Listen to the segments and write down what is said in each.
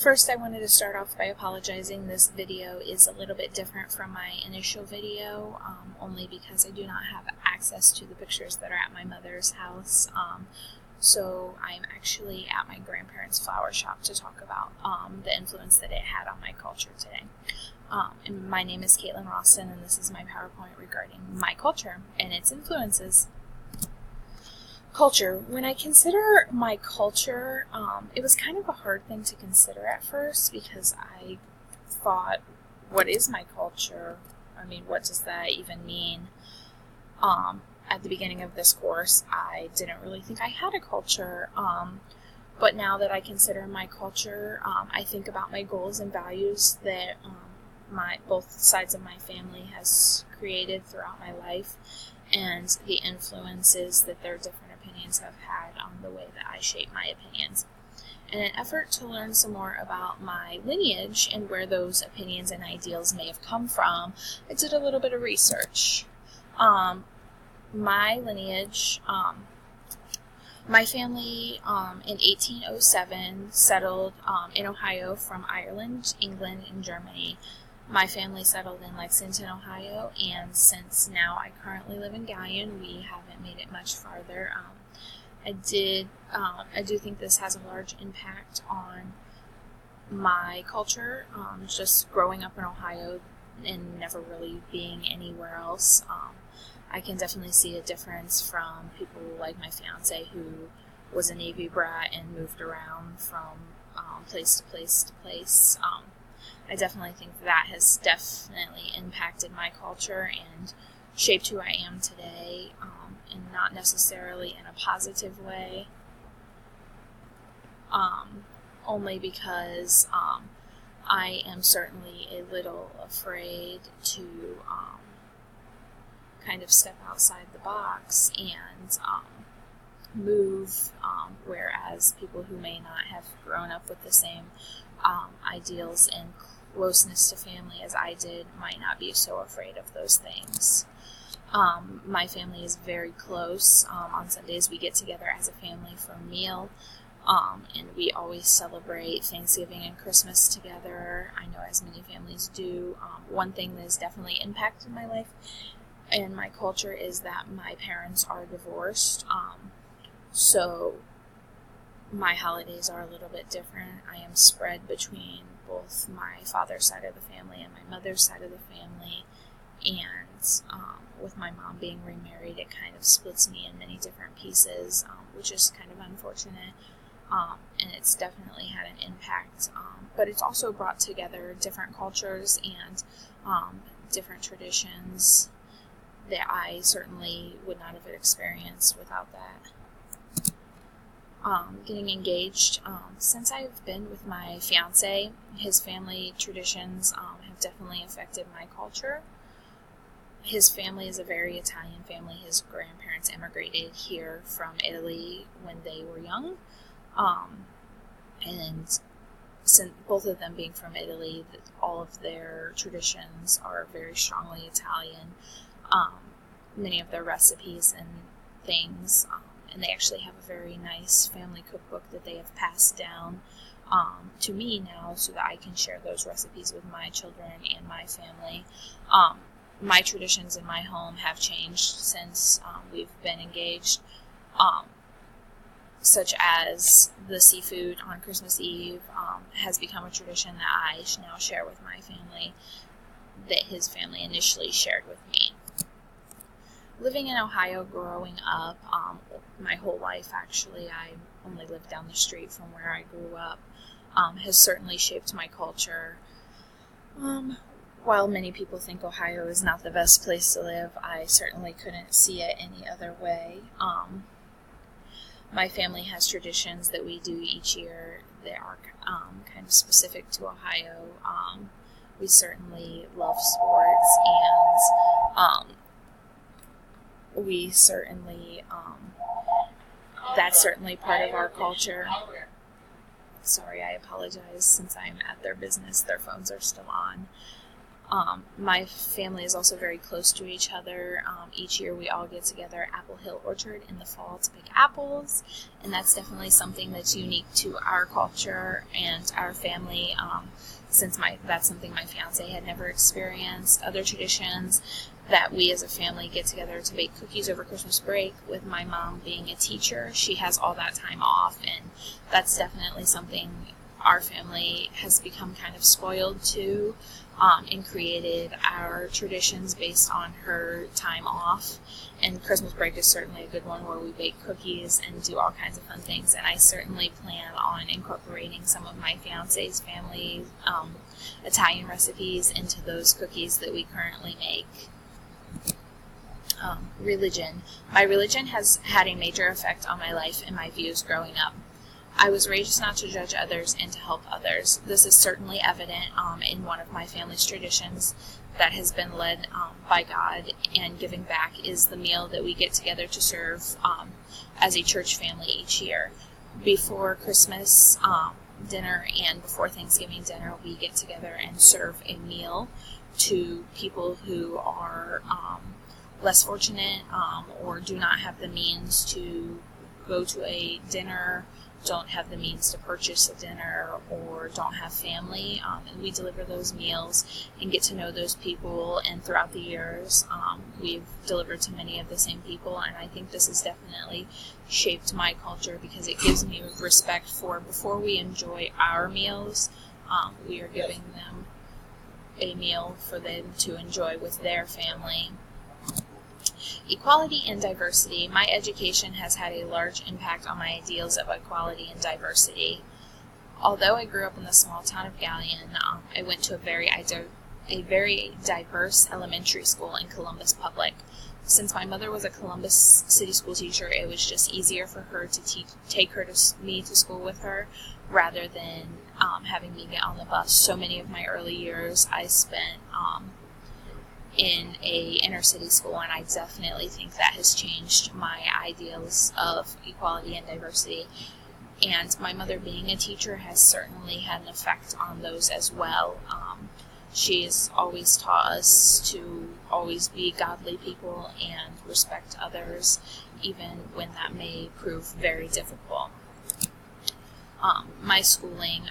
First, I wanted to start off by apologizing. This video is a little bit different from my initial video, only because I do not have access to the pictures that are at my mother's house. So I'm actually at my grandparents' flower shop to talk about the influence that it had on my culture today. And my name is Caitlin Rawson, and this is my PowerPoint regarding my culture and its influences. Culture. When I consider my culture, it was kind of a hard thing to consider at first because I thought, what is my culture? I mean, what does that even mean? At the beginning of this course, I didn't really think I had a culture, but now that I consider my culture, I think about my goals and values that both sides of my family has created throughout my life, and the influences that their different opinions have had on the way that I shape my opinions. In an effort to learn some more about my lineage and where those opinions and ideals may have come from, I did a little bit of research. My lineage, my family in 1807 settled in Ohio from Ireland, England, and Germany. My family settled in Lexington, Ohio, and since now I currently live in Galion, we haven't made it much farther. I do think this has a large impact on my culture, just growing up in Ohio and never really being anywhere else. I can definitely see a difference from people like my fiance, who was a Navy brat and moved around from place to place to place. I definitely think that has definitely impacted my culture and shaped who I am today, and not necessarily in a positive way, only because I am certainly a little afraid to kind of step outside the box and move, whereas people who may not have grown up with the same ideals and closeness to family as I did might not be so afraid of those things. My family is very close. On Sundays we get together as a family for a meal, and we always celebrate Thanksgiving and Christmas together. I know as many families do. One thing that has definitely impacted my life and my culture is that my parents are divorced, so my holidays are a little bit different. I am spread between both my father's side of the family and my mother's side of the family, and with my mom being remarried, it kind of splits me in many different pieces, which is kind of unfortunate, and it's definitely had an impact, but it's also brought together different cultures and different traditions that I certainly would not have experienced without that. Getting engaged, since I've been with my fiance, his family traditions have definitely affected my culture. His family is a very Italian family. His grandparents immigrated here from Italy when they were young, and since both of them being from Italy, all of their traditions are very strongly Italian. Many of their recipes and things, and they actually have a very nice family cookbook that they have passed down to me now so that I can share those recipes with my children and my family. My traditions in my home have changed since we've been engaged, such as the seafood on Christmas Eve has become a tradition that I now share with my family that his family initially shared with me. Living in Ohio, growing up, my whole life actually, I only lived down the street from where I grew up, has certainly shaped my culture. While many people think Ohio is not the best place to live, I certainly couldn't see it any other way. My family has traditions that we do each year that are kind of specific to Ohio. We certainly love sports, and we certainly, that's certainly part of our culture. Sorry, I apologize, since I'm at their business, their phones are still on. My family is also very close to each other. Each year we all get together at Apple Hill Orchard in the fall to pick apples, and that's definitely something that's unique to our culture and our family, since that's something my fiance had never experienced. Other traditions that we as a family get together to bake cookies over Christmas break, with my mom being a teacher. She has all that time off, and that's definitely something our family has become kind of spoiled to, and created our traditions based on her time off. And Christmas break is certainly a good one, where we bake cookies and do all kinds of fun things. And I certainly plan on incorporating some of my fiance's family Italian recipes into those cookies that we currently make. Religion. My religion has had a major effect on my life and my views growing up. I was raised not to judge others and to help others. This is certainly evident in one of my family's traditions that has been led by God, and giving back is the meal that we get together to serve as a church family each year. Before Christmas dinner and before Thanksgiving dinner, we get together and serve a meal to people who are less fortunate, or do not have the means to go to a dinner, don't have the means to purchase a dinner, or don't have family, and we deliver those meals and get to know those people. And throughout the years, we've delivered to many of the same people, and I think this has definitely shaped my culture, because it gives me respect for, before we enjoy our meals, we are giving them a meal for them to enjoy with their family. Equality and diversity. My education has had a large impact on my ideals of equality and diversity. Although I grew up in the small town of Galion, I went to a very diverse elementary school in Columbus Public. Since my mother was a Columbus City School teacher, it was just easier for her to take me to school with her, rather than having me get on the bus. So many of my early years I spent in a inner city school, and I definitely think that has changed my ideals of equality and diversity. And my mother being a teacher has certainly had an effect on those as well. She has always taught us to always be godly people and respect others, even when that may prove very difficult. My schooling,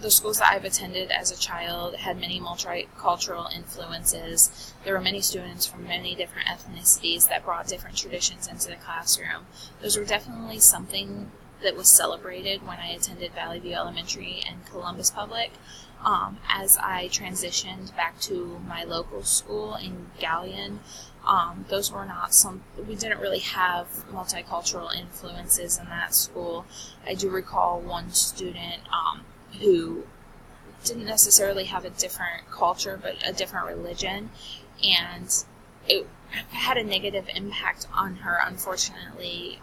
the schools that I've attended as a child had many multicultural influences. There were many students from many different ethnicities that brought different traditions into the classroom. Those were definitely something that was celebrated when I attended Valley View Elementary and Columbus Public. As I transitioned back to my local school in Galion, those were not we didn't really have multicultural influences in that school. I do recall one student who didn't necessarily have a different culture, but a different religion, and it had a negative impact on her, unfortunately.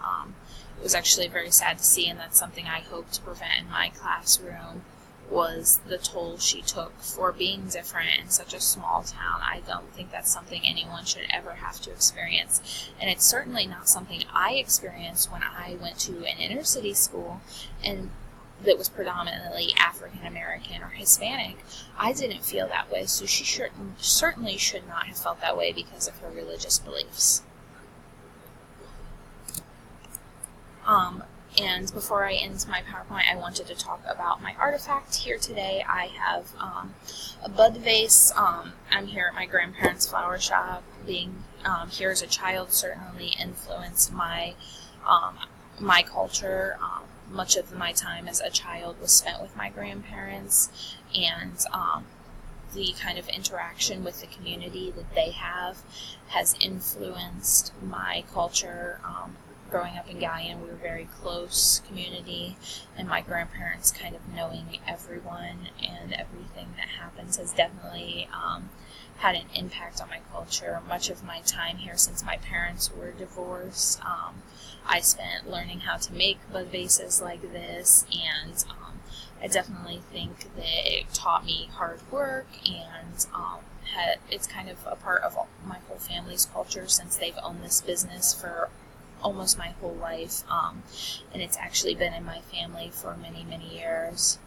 It was actually very sad to see, and that's something I hope to prevent in my classroom, was the toll she took for being different in such a small town. I don't think that's something anyone should ever have to experience, and it's certainly not something I experienced when I went to an inner city school and that was predominantly African American or Hispanic. I didn't feel that way, so she certainly should not have felt that way because of her religious beliefs. And before I end my PowerPoint, I wanted to talk about my artifact here today. I have a bud vase. I'm here at my grandparents' flower shop. Being here as a child certainly influenced my culture. Much of my time as a child was spent with my grandparents, and the kind of interaction with the community that they have has influenced my culture. Growing up in Galion, we were a very close community, and my grandparents kind of knowing everyone and everything that happens has definitely had an impact on my culture. Much of my time here, since my parents were divorced, I spent learning how to make bud vases like this, and I definitely think that it taught me hard work, and it's kind of a part of my whole family's culture, since they've owned this business for almost my whole life, and it's actually been in my family for many, many years.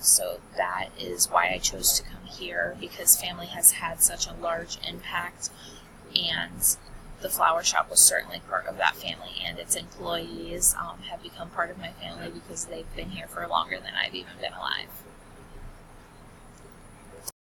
So that is why I chose to come here, because family has had such a large impact, and the flower shop was certainly part of that family, and its employees have become part of my family because they've been here for longer than I've even been alive.